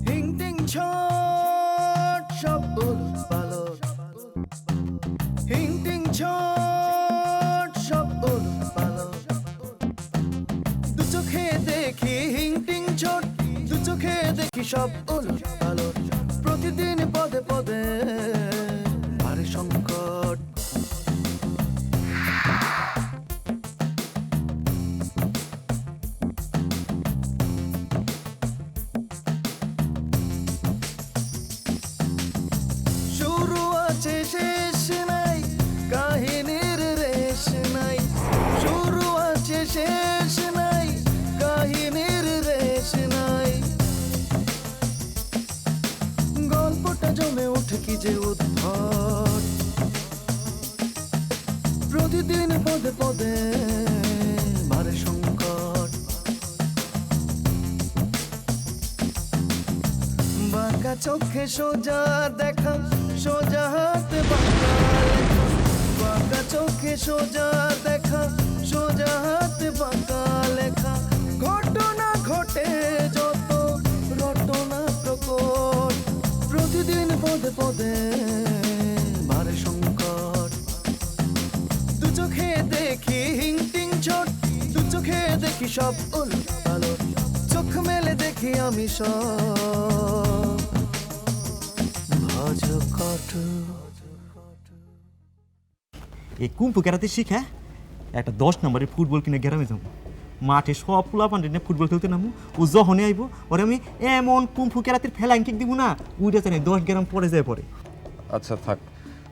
হিং টিং ছট সব উলটপালট, হিং টিং ছট সব উলটপালট। দু চোখে দেখি হিং টিং ছট, দু চোখে দেখি সব উলটপালট। প্রতিদিন পদে পদে ভারে সংকট। শুরু আছে শেষ নাই, কাহিনীর রেশ নাই। শুরু আছে শেষ নাই, কাহিনীর রেশ নাই। গল্পটা জমে ওঠে কি যে উদ্ভট। প্রতিদিন পদে পদে ভারে সংকট। বাঁকা চোখে সোজা দেখা, সোজা হাতে বাঁকা লেখা। বাঁকা চোখে সোজা দেখা, সোজা হাতে বাঁকা লেখা। ঘটনা ঘটে যত রটনা প্রকট। প্রতিদিন পদে পদে ভারে সংকট। দু চোখে দেখি হিং টিং ছট, দু চোখে দেখি সব উলটপালট। চোখ মেলে দেখি আমি সব ভজকট। এই কুম্ফু ক্যারাতে শিখে একটা 10 নম্বরের ফুটবল কিনে গ্রামে যাবো। মাঠে সব পোলা পান্ডে নিয়ে ফুটবল খেলতে নামু। ও যখনই আইব ওরে আমি এমন কুম্ফু ক্যারাতের ফেলাইন কিক দিব না, উইটা জানি 10 গ্রাম পরে যায় পরে। আচ্ছা থাক,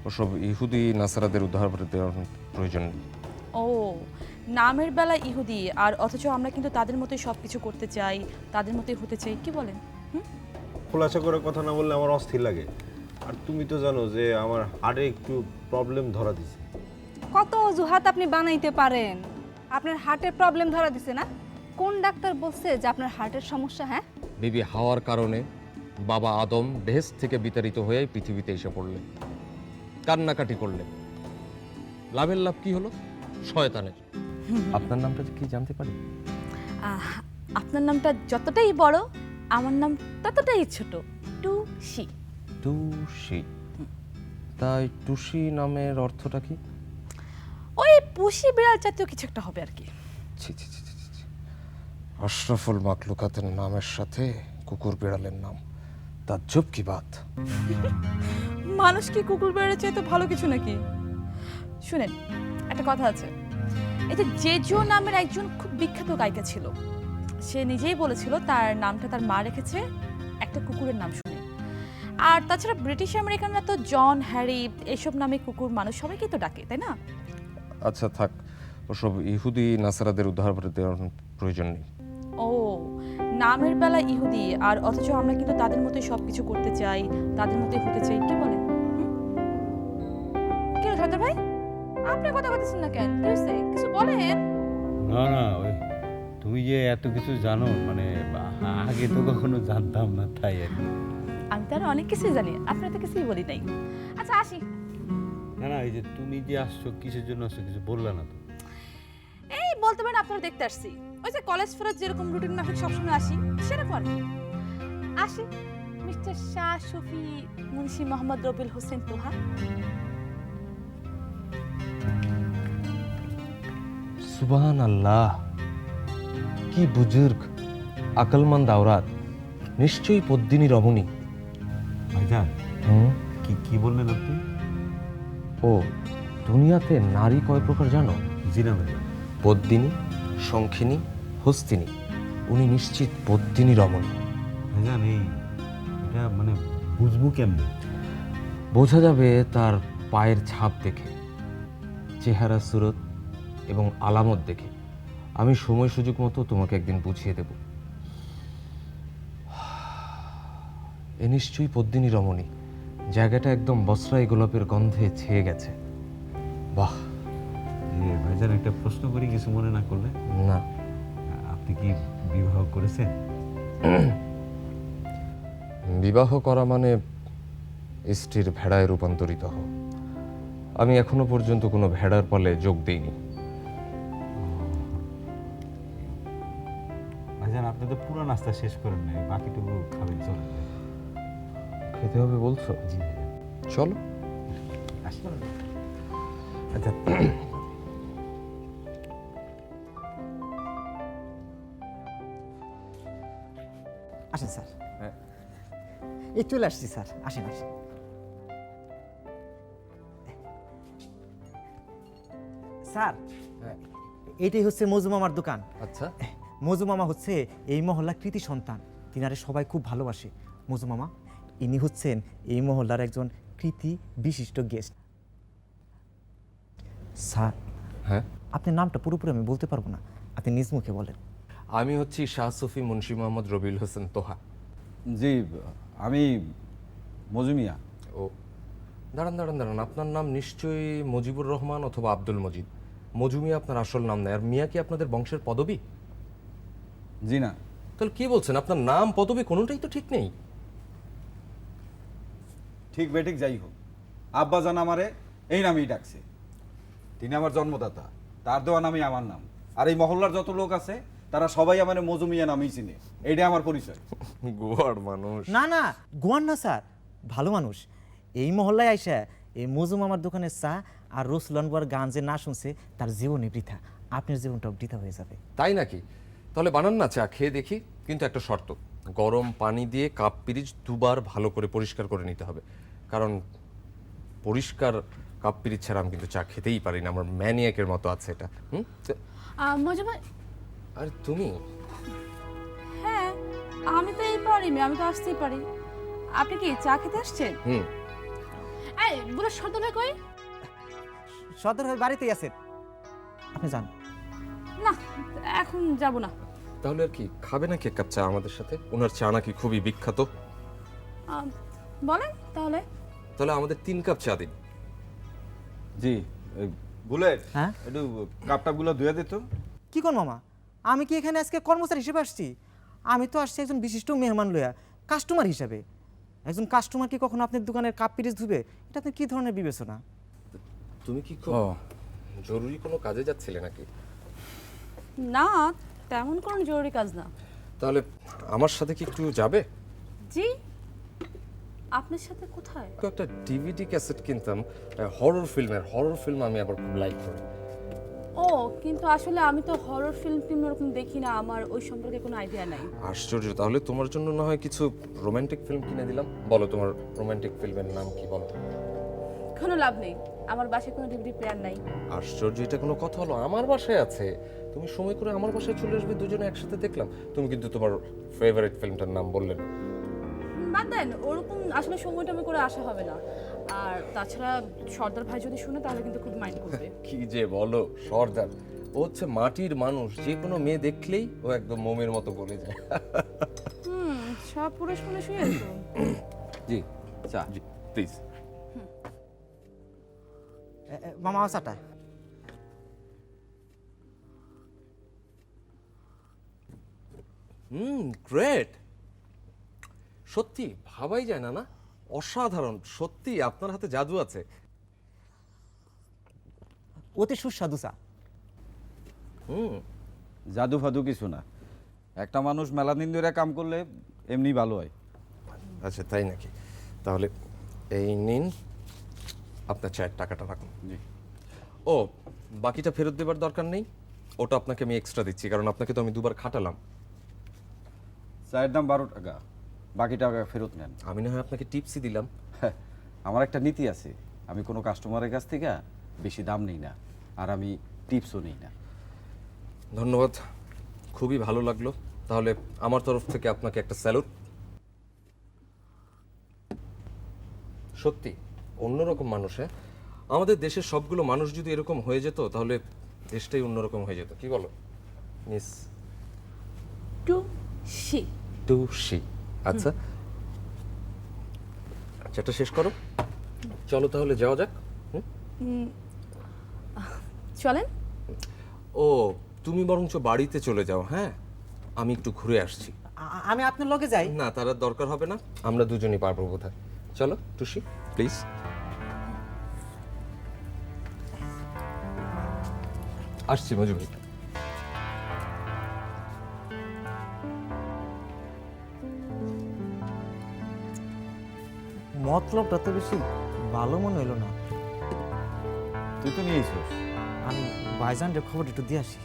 ওসব ইহুদি নাসারাদের উদ্ধার করে দেওয়ার প্রয়োজন নেই। ও, নামের বেলা ইহুদি আর অথচ আমরা কিন্তু তাদের মতোই সব কিছু করতে চাই, তাদের মতোই হতে চাই, কি বলেন? খোলাসা করে কথা না বললে আমার অস্থির লাগে। আর তুমি তো জানো যে আমার হার্টে একটু প্রবলেম ধরা দিছে। কত অজুহাত আপনি বানাইতে পারেন। আপনার হার্টের প্রবলেম ধরা দিছে না? কোন ডাক্তার বলছে যে আপনার হার্টের সমস্যা? হ্যাঁ, বিবি হাওয়ার কারণে বাবা আদম বেহেশত থেকে বিতাড়িত হয়ে পৃথিবীতে এসে পড়লেন, কান্নাকাটি করলেন। লাভের লাভ কি হলো? শয়তানের। আপনার নামটা কি জানতে পারি? আপনার নামটা যতটাই বড়, আমার নাম ততটাই ছোট, টুসি। টুসি? তাই টুসি নামের অর্থটা কি? ওই পুষি বিড়াল জাতীয় কিছু একটা হবে আর কি। ছি ছি ছি ছি ছি। আশরাফুল মাকলুকাতের নামের সাথে কুকুর বিড়ালের নাম, তাজ্জব কি বাত। মানুষ কি কুকুর বিড়ালের চাইতে ভালো কিছু নাকি? শুনেন, একটা কথা আছে। এই যে জেজো নামের একজন খুব বিখ্যাত গায়িকা ছিল, সে নিজেই বলেছিল তার নামটা তার মা রেখেছে একটা কুকুরের নাম শুনে। আর তাছাড়া ব্রিটিশ আমেরিকানরা তো জন, হ্যারি এসব নামে কুকুর মানুষ সবাইকেই তো ডাকে, তাই না? আচ্ছা থাক, ওসব ইহুদি নাসারাদের উদ্ধার করে দেওয়ার প্রয়োজন নেই। ও, নামের বেলা ইহুদি আর অথচ আমরা কিন্তু তাদের মতোই সব কিছু করতে চাই, তাদের মতোই হতে চাই, কি বলেন? কি হলো সর্দার ভাই, আপনি কথা বলতেছেন না কেন? কি হয়েছে, কিছু বলেন। না না, ওই তুমি যে এত কিছু জানো, মানে আগে তো কখনো জানতাম না, তাই আর কি। আমি তো আরো অনেক কিছুই জানি, আপনার তো কিছুই বলি নাই। আচ্ছা আসি। না না, এই যে তুমি যে আসছো, কিসের জন্য আসছো কিছু বললা না তো। এই বলতে পারেন আপনারা দেখতে আসছি। ওই যে কলেজ ফেরত যেরকম রুটিন মাফিক সবসময় আসি, সেরকম আর কি। আসি মিস্টার শাহ শফি মুন্সি মোহাম্মদ রবিউল হোসেন তোহা। সুবহান আল্লাহ, কি বুজুর্গ, আকলমন্দ আওরাত, নিশ্চয়ই পদ্মিনী রমণী। ভাইজান, কি কি বললেন আপনি? ও, দুনিয়াতে নারী কয় প্রকার জানো? জি না ভাইজান। পদ্মিনী, শঙ্খিনী, হস্তিনী। উনি নিশ্চিত পদ্মিনী রমণী। ভাইজান, এটা মানে বুঝবো কেমনে? বোঝা যাবে তার পায়ের ছাপ দেখে, চেহারা, সুরত এবং আলামত দেখে। আমি সময় সুযোগ মতো তোমাকে একদিন বুঝিয়ে দেব। এ নিশ্চয়ই পদ্মিনী রমণী। জায়গাটা একদম বসরাই গোলাপের গন্ধে ছেয়ে গেছে। বাহ। ভাইজান, একটা প্রশ্ন করি, কিছু মনে না করলে? না। আপনি কি বিবাহ করেছেন? বিবাহ করা মানে স্ত্রীর ভেড়ায় রূপান্তরিত হওয়া। আমি এখনো পর্যন্ত কোনো ভেড়ার পালে যোগ দিইনি। ভাইজান, আপনি তো পুরান নাস্তা শেষ করেন নাই, বাকিটুকু খাবেন, চলে খেতে হবে বলছো? জি চলো। আসি। আচ্ছা, আসেন স্যার। হ্যাঁ। এই চলে আসছি স্যার, আসেন আসেন। স্যার, হ্যাঁ। এইটাই হচ্ছে মজু মামার দোকান। আচ্ছা, মজু মামা হচ্ছে এই মহল্লার কৃতি সন্তান, তিনারে সবাই খুব ভালোবাসে। মজু মামা ইনি হচ্ছেন এই মহল্লার একজন কৃতি বিশিষ্ট গেস্ট। স্যার, হ্যাঁ। আপনার নামটা পুরোপুরি আমি বলতে পারবো না, আপনি নিজ মুখে বলেন। আমি হচ্ছি শাহ সফি মুন্সি মোহাম্মদ রবিউল হোসেন তোহা। জি, আমি মজুমিয়া। ও, দাঁড়ান দাঁড়ান দাঁড়ান, আপনার নাম নিশ্চয়ই মুজিবুর রহমান অথবা আব্দুল মজিদ। মজুমিয়া আপনার আসল নাম নয়, আর মিয়া কি আপনাদের বংশের পদবী? জি না, তাহলে কি বলছেন, আপনার নাম পদবী কোনোটাই তো ঠিক নেই। ঠিক বেঠিক যাই হোক, আব্বাজান আমারে এই নামেই ডাকছে। তিনি আমার জন্মদাতা, তার দেওয়া নামই আমার নাম। আর এই মহল্লার যত লোক আছে তারা সবাই আমার মজুমিয়া নামেই চিনে, এইটাই আমার পরিচয়। গোয়ার মানুষ। না না, গোয়ান না স্যার, ভালো মানুষ। এই মহল্লায় আইসা এই মজু মামার দোকানের চা আর রসুলানবার গান যে না শুনছে তার জীবনই বৃথা, আপনার জীবনটাও বৃথা হয়ে যাবে। তাই নাকি? তাহলে বানান না চা, খেয়ে দেখি। কিন্তু একটা শর্ত, গরম পানি দিয়ে কাপ পিরিচ দুবার ভালো করে পরিষ্কার করে নিতে হবে, কারণ পরিষ্কার কাপ পিরিচ ছাড়া আমি কিন্তু চা খেতেই পারি না, আমার ম্যানিয়াকের মতো আছে এটা। মজা ভাই, আর তুমি? হ্যাঁ আমি তো এই পারি, আমি তো আসতেই পারি। আপনি কি চা খেতে আসছেন? হুম। এই বুড়ো শর্ত ভাই কই? সদর হয়ে বাড়িতেই আছেন, আপনি যান। না, এখন যাব না। তাহলে আর কি, খাবে নাকি এক কাপ চা আমাদের সাথে? ওনার চা নাকি খুবই বিখ্যাত। বলেন তাহলে। তাহলে আমাদের 3 কাপ চা দিন। জি, বুলেট, হ্যাঁ? একটু কাপটাপগুলো ধুয়ে দিত। কি কোন মামা, আমি কি এখানে আজকে কর্মচারী হিসেবে আসছি? আমি তো আসছি একজন বিশিষ্ট মেহমান লইয়া, কাস্টমার হিসেবে। একজন কাস্টমার কি কখনো আপনার দোকানের কাপ পিরিচ ধুবে? এটা আপনি কি ধরনের বিবেচনা? তুমি কি খুব জরুরি কোনো কাজে যাচ্ছিলে নাকি? না, তেমন কোনো জরুরি কাজ না। তাহলে আমার সাথে কি একটু যাবে? জি, আপনার সাথে কোথায়? তো একটা ডিভিডি ক্যাসেট কিনতাম হরর ফিল্মের। হরর ফিল্ম আমি আবার খুব লাইক করি। ও, কিন্তু আসলে আমি তো হরর ফিল্ম ওরকম দেখি না, আমার ওই সম্পর্কে কোনো আইডিয়া নাই। আশ্চর্য, তাহলে তোমার জন্য না হয় কিছু রোমান্টিক ফিল্ম কিনে দিলাম। বলো তোমার রোমান্টিক ফিল্মের নাম কি, বলো। কোনো লাভ নেই, আমার বাসায় কোনো ডিভিডি প্লেয়ার নাই। আশ্চর্য, এটা কোনো কথা হলো? আমার বাসায় আছে, তুমি সময় করে আমার বাসায় চলে আসবে, দুজনে একসাথে দেখলাম। তুমি কিন্তু তোমার ফেভারিট ফিল্মটার নাম বললে না। বাদ দেন, ওরকম আসলে সময়টা আমি করে আসা হবে না। আর তাছাড়া সর্দার ভাই যদি শুনে তাহলে কিন্তু খুব মাইন্ড করবে। কি যে বলো, সর্দার ও হচ্ছে মাটির মানুষ, যে কোনো মেয়ে দেখলেই ও একদম মোমের মতো গলে যায়। সব পুরুষ মানুষই এরকম। জি, চা। জি প্লিজ। মামা চাটা। গ্রেট। সত্যি ভাবাই যায় না, না? অসাধারণ, সত্যি আপনার হাতে জাদু আছে। অতি সুস্বাদু চা। জাদু ফাদু কিছু না, একটা মানুষ মেলা দিন ধরে কাম করলে এমনি ভালো হয়। আচ্ছা তাই নাকি? তাহলে এই নিন, আপনার চায়ের টাকাটা রাখুন। জি। ও, বাকিটা ফেরত দেবার দরকার নেই, ওটা আপনাকে আমি এক্সট্রা দিচ্ছি, কারণ আপনাকে তো আমি দুবার খাটালাম। চায়ের দাম 12 টাকা, বাকি টাকা ফেরত নেন। আমি না হয় আপনাকে টিপসই দিলাম। হ্যাঁ, আমার একটা নীতি আছে, আমি কোনো কাস্টমারের কাছ থেকে বেশি দাম নেই না, আর আমি টিপসও নেই না। ধন্যবাদ, খুবই ভালো লাগলো। তাহলে আমার তরফ থেকে আপনাকে একটা স্যালুট। সত্যি অন্যরকম মানুষ। হ্যাঁ, আমাদের দেশের সবগুলো মানুষ যদি এরকম হয়ে যেত তাহলে দেশটাই অন্যরকম হয়ে যেত। কি বলো মিস টুসি? আচ্ছা আচ্ছা, এটা শেষ করো, চলো তাহলে যাওয়া যাক। চলেন। ও, তুমি বরঞ্চ বাড়িতে চলে যাও। হ্যাঁ, আমি একটু ঘুরে আসছি। আমি আপনার লগে যাই। না, তার আর দরকার হবে না, আমরা দুজনই পারবো বোধহয়। চলো টুসি প্লিজ। আসছি মজু ভাই। মতলবটা তো বেশি ভালো মনে হইলো না। তুই তো নিয়েছিস। আমি ভাইজানকে খবর একটু দিয়ে আসি।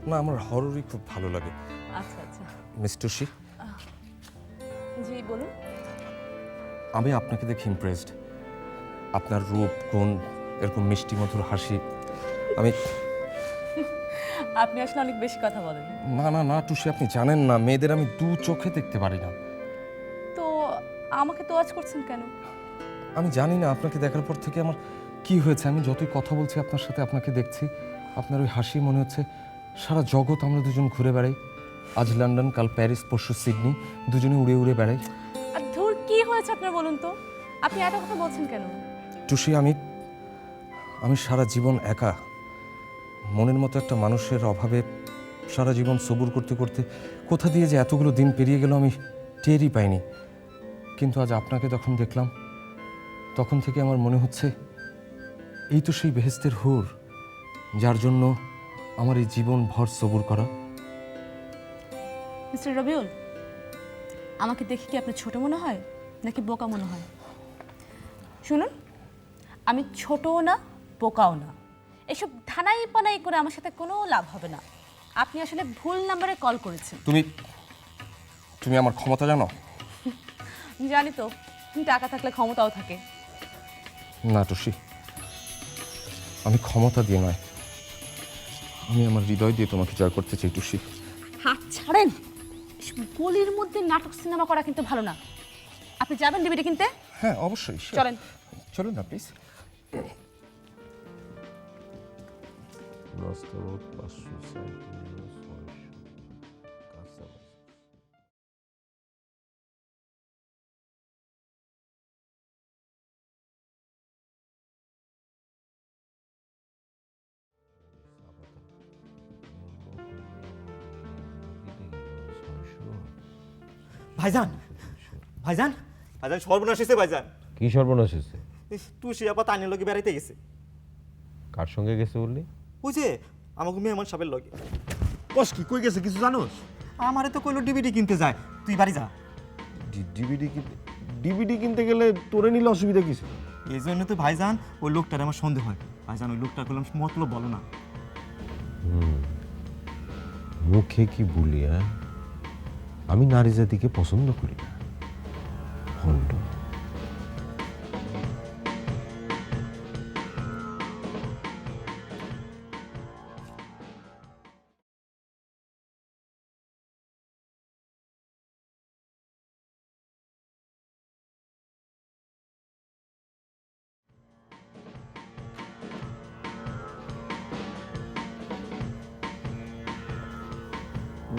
না, আমার হররই খুব ভালো লাগে। আচ্ছা আচ্ছা, মিস টুসি, জি বলুন। আমি আপনাকে দেখে ইমপ্রেসড। আপনার রূপ, গুণ, এরকম মিষ্টি মধুর হাসি। আমি আপনি আসলে অনেক বেশি কথা বলেন। না না না টুসি, আপনি জানেন না, মেয়েদের আমি দু চোখে দেখতে পারি না। তো আমাকে তোয়াজ করছেন কেন? আমি জানি না আপনাকে দেখার পর থেকে আমার কি হয়েছে। আমি যতই কথা বলছি আপনার সাথে, আপনাকে দেখছি, আপনার ওই হাসি মনে হচ্ছে সারা জগৎ আমরা দুজন ঘুরে বেড়াই। আজ লন্ডন, কাল প্যারিস, পরশু সিডনি, দুজনে উড়ে উড়ে বেড়াই। আর ধুর, কি হয়েছে আপনার বলুন তো? আপনি এত কথা বলছেন কেন? টুসি, আমি সারা জীবন একা, মনের মতো একটা মানুষের অভাবে সারা জীবন সবুর করতে করতে কোথা দিয়ে যে এতগুলো দিন পেরিয়ে গেল আমি টেরই পাইনি। কিন্তু আজ আপনাকে যখন দেখলাম, তখন থেকে আমার মনে হচ্ছে এই তো সেই বেহেশতের হুর, যার জন্য আমার এই জীবন ভর সবুর করা। মিস্টার রবিউল, আমাকে দেখে কি আপনার ছোট মনে হয় নাকি বোকা মনে হয়? শুনুন, আমি ছোটও না বোকাও না। এসব ধানাই পানাই করে আমার সাথে কোনো লাভ হবে না। আপনি আসলে ভুল নাম্বারে কল করেছেন। তুমি আমার ক্ষমতা জানো? জানি তো, টাকা থাকলে ক্ষমতাও থাকে। না টুসি, আমি ক্ষমতা দিয়ে নয়, আমি আমার হৃদয় দিয়ে তোমাকে জয় করতে চাই টুসি। হাত ছাড়েন। এসব গলির মধ্যে নাটক সিনেমা করা কিন্তু ভালো না। আপনি যাবেন ডিভিডি কিনতে? হ্যাঁ অবশ্যই, চলেন। চলুন না প্লিজ। ভাইজান, ভাইজান, ভাইজান সর্বনাশ হয়েছে ভাইজান। কি সর্বনাশ হয়েছে? টুসি আপা তাইনের লগে বেড়াইতে গেছে। কার সঙ্গে গেছে বললি? ওই যে আমাকে মেহমান সাহেবের লগে। বস কি কই গেছে কিছু জানোস? আমারে তো কইলো ডিভিডি কিনতে যায়, তুই বাড়ি যা। ডিভিডি কিনতে গেলে তোরে নিলে অসুবিধা কিছু? এই জন্য তো ভাইজান ওই লোকটার আমার সন্দেহ হয়। ভাইজান ওই লোকটা করলাম মতলব বলো না। মুখে কি বলি? হ্যাঁ, আমি নারী জাতিকে পছন্দ করি না। ভণ্ড।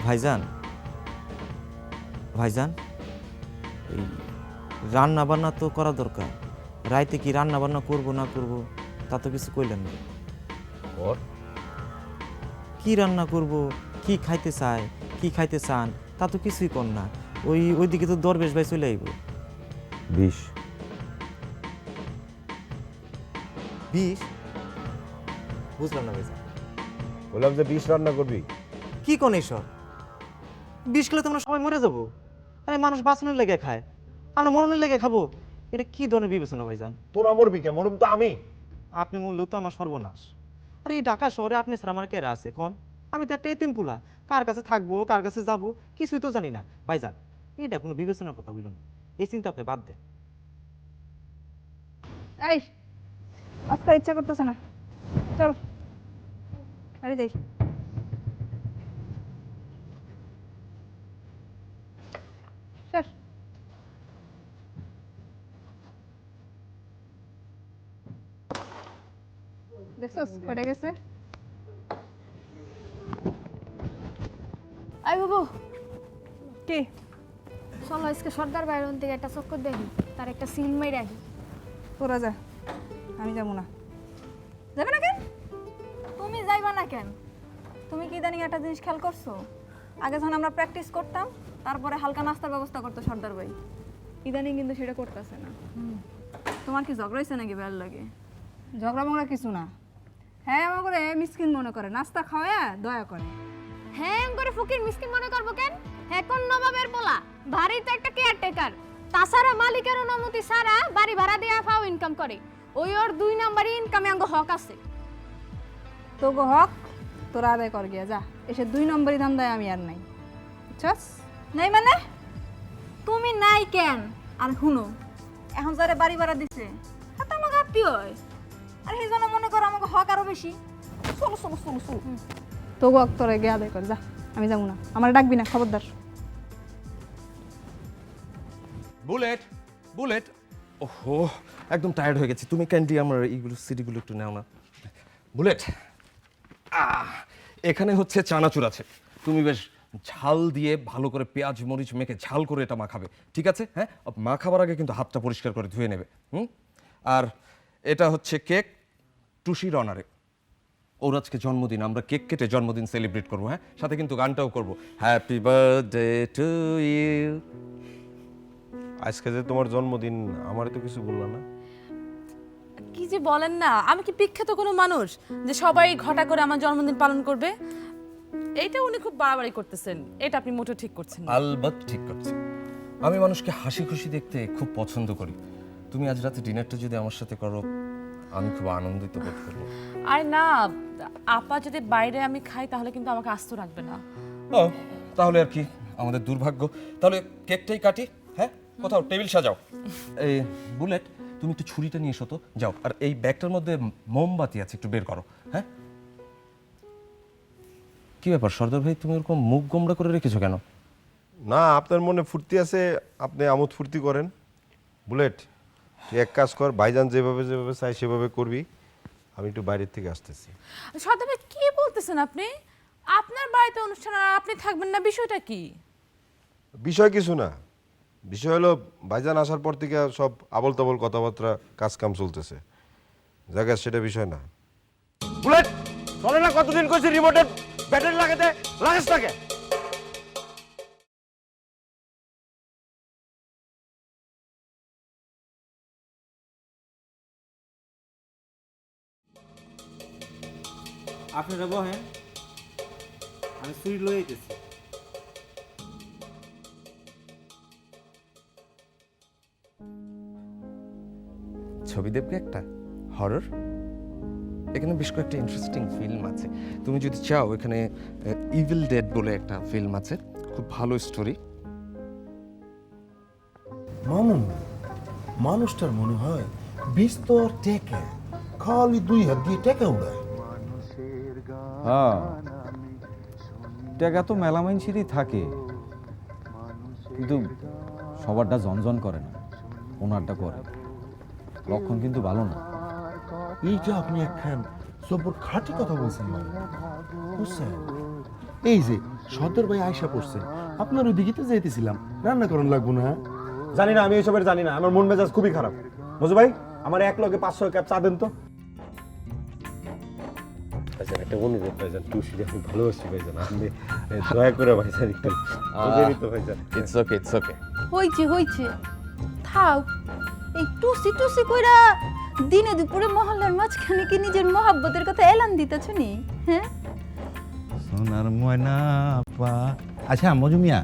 ভাইজান, ভাইজান, এই রান্না বান্না তো করা দরকার। রাইতে কি রান্না বান্না করবো না করবো তা তো কিছু কইলেন না। কি রান্না করব, কি খাইতে চায়, কি খাইতে চান তা তো কিছুই কর না। ওইদিকে তো দরবেশ ভাই চলে আইব। 20 20? বুঝলাম না ভাইজান। বললাম যে 20 রান্না করবি। কি কোন এসব? 20 খেলে তো আমরা সবাই মরে যাবো। আরে মানুষ বাঁচানোর লেগে খায়, আমরা মরণের লেগে খাবো? এটা কি ধরনের বিবেচনা ভাইজান? তোরা মরবি কে? মরব তো আমি। আপনি মূল্য তো আমার সর্বনাশ। আরে এই ঢাকা শহরে আপনি ছাড়া আমার কেরা আছে কোন? আমি তো একটা এতিম পুলা, কার কাছে থাকবো কার কাছে যাবো কিছুই তো জানি না। ভাইজান, এটা কোনো বিবেচনার কথা বলুন, এই চিন্তা আপনি বাদ দেন। এই আজকে ইচ্ছা করতেছে না, চল আরে যাই। স্যার দেখছস কয়টা গেছে? আই বাবু, কি চলো আজকে সর্দার বাইরন থেকে একটা চক্কর দেখি, তার একটা সিল মেরে রাখি। তোরা যা, আমি যাবো না। যাবে না কেন? তুমি যাইবা না কেন? তুমি কি ইদানিং একটা জিনিস খেয়াল করছো? আগে যখন আমরা প্র্যাকটিস করতাম তারপরে হালকা নাস্তার ব্যবস্থা করতো সর্দার ভাই, ইদানিং কিন্তু সেটা করতেছে না। তোমার কি ঝগড়া হয়েছে নাকি বেল লাগে? ঝগড়া মগড়া কিছু না। হ্যাঁ আমার মিসকিন মনে করে, নাস্তা খাওয়া দয়া করে। হ্যাঁ করে ফকির মিসকিন মনে করবো কেন? এখন নবাবের বলা বাড়ি তো একটা কেয়ারটেকার, তাছাড়া মালিকের অনুমতি ছাড়া বাড়ি ভাড়া দিয়ে ফাও ইনকাম করে। ওই ওর 2 নম্বরই ইনকামে আঙ্গ হক আছে। তোকে হক তোরা আদায় কর গিয়া যা, এসে 2 নম্বরই ধান্দায় আমি আর নাই, বুঝছস? নাই মানে তুমি নাই কেন? আর শুনো, এখন যারা বাড়ি ভাড়া দিছে তা তো আমাকে আত্মীয় হয়, আর সেই জন্য মনে করো আমাকে হক আরো বেশি। চলো চলো চলো চলো, তোকে হক তোরা গিয়ে আদায় কর যা, আমি যাবো না, আমার ডাকবি না, খবরদার। বুলেট বুলেট, ওহো একদম টায়ার্ড হয়ে গেছি। তুমি ক্যান্ডি আমার এইগুলো সিডিগুলো একটু নাও না। বুলেট, এখানে হচ্ছে চানাচুর আছে, তুমি বেশ ঝাল দিয়ে ভালো করে পেঁয়াজ মরিচ মেখে ঝাল করে এটা মাখাবে, ঠিক আছে? হ্যাঁ, মাখাবার আগে কিন্তু হাতটা পরিষ্কার করে ধুয়ে নেবে। আর এটা হচ্ছে কেক টুসির অনারে। ওর আজকে জন্মদিন, আমরা কেক কেটে জন্মদিন সেলিব্রেট করবো। হ্যাঁ, সাথে কিন্তু গানটাও করবো, হ্যাপি বার্থডে টু ইউ। আজকে যে তোমার জন্মদিন, আমারে তো কিছু বললা না। কি যে বলেন না, আমি কি বিখ্যাত কোনো মানুষ যে সবাই ঘটা করে আমার জন্মদিন পালন করবে? এইটা উনি খুব বাড়াবাড়ি করতেছেন, এটা আপনি মোটেও ঠিক করছেন না। আলবাত ঠিক করছি। আমি মানুষকে হাসি খুশি দেখতে খুব পছন্দ করি। তুমি আজ রাতে ডিনারটা যদি আমার সাথে করো, আমি খুব আনন্দিত বোধ করবো। আর না, আপা যদি বাইরে আমি খাই তাহলে কিন্তু আমাকে আস্ত রাখবে না। ও, তাহলে আর কি আমাদের দুর্ভাগ্য। তাহলে কেকটাই কাটি। হ্যাঁ, কোথাও টেবিল সাজাও। এই বুলেট, তুমি একটু ছুরিটা নিয়ে এসো তো, যাও। আর এই ব্যাগটার মধ্যে মোমবাতি আছে, একটু বের করো। হ্যাঁ, কি ব্যাপার সর্দার ভাই, তুমি এরকম মুখ গোমড়া করে রেখেছো কেন? না, আপনার মনে ফুর্তি আছে, আপনি আমোদ ফুর্তি করেন। বুলেট, তুই এক কাজ কর, ভাইজান যেভাবে যেভাবে চাই সেভাবে করবি। আমি একটু বাইরের থেকে আসতেছি। সর্দার ভাই কি বলতেছেন আপনি? আপনার বাড়িতে অনুষ্ঠান আর আপনি থাকবেন না, বিষয়টা কি? বিষয় কিছু না, বিষয় হলো ভাইজান আসার পর থেকে সব আবল তাবল কথাবার্তা কাজ কাম চলতেছে, জায়গা সেটা বিষয় না। বুলেট, চলে না, কতদিন কইছি রিমোটের ব্যাটারি লাগাতে, লাগাস থাকে। আপনারা বহেন, আমি ছুরি লয়ে আইতেছি। ছবি দেখবে একটা হরর? এখানে বেশ কয়েকটা ইন্টারেস্টিং ফিল্ম আছে। তুমি যদি চাও, এখানে ইভিল ডেড বলে একটা ফিল্ম আছে, খুব ভালো স্টোরি। মামুন, মানুষটার মনে হয় বিস্তর টেকা, খালি 2 হাত দিয়ে টেকা উড়ায়। হ্যাঁ, টাকা তো মেলামাইনসিরই থাকে, কিন্তু সবারটা জনজন করে না, ওনারটা করে। লক্ষণ কিন্তু ভালো না। এইটা আপনি একখান জবর খাঁটি কথা বলছেন মানে, বুঝছেন? এই যে সর্দার ভাই আয়সা পড়ছে, আপনার ওইদিকে তো যাইতেছিলাম, রান্না করান লাগবো না? জানি না, আমি এইসবের জানি না, আমার মন মেজাজ খুবই খারাপ। বুঝো ভাই, আমার এক লগে 500 কাপ চা দেন তো। ভাইজান, একটা অনুরোধ ভাইজান, টুসিটা খুব ভালোবাসি ভাইজান, আপনি দয়া করে ভাইজান একটু বুঝেনি তো ভাইজান। It's okay, it's okay. হইছে হইছে, থাক। এই টুসি টুসি কইরা দিনে দুপুরে মহল্লার মাঝখানে কি নিজের মহাব্বতের কথা এলান দিতেছ নি? হ্যাঁ, সোনার ময়না পা। আচ্ছা মজুমিয়া,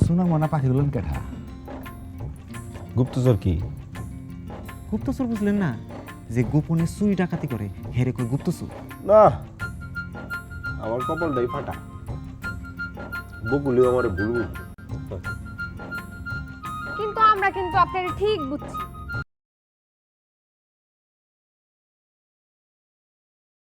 সোনার ময়না পাখি বললেন কেঠা? গুপ্তচর কি? গুপ্তচর বুঝলেন না? যে গোপনে চুরি ডাকাতি করে, হেরে কই গুপ্তচর। না, আমার কপালটাই ফাটা, বকুলিও আমার ভুল। কিন্তু আমরা কিন্তু আপনার ঠিক বুঝছি।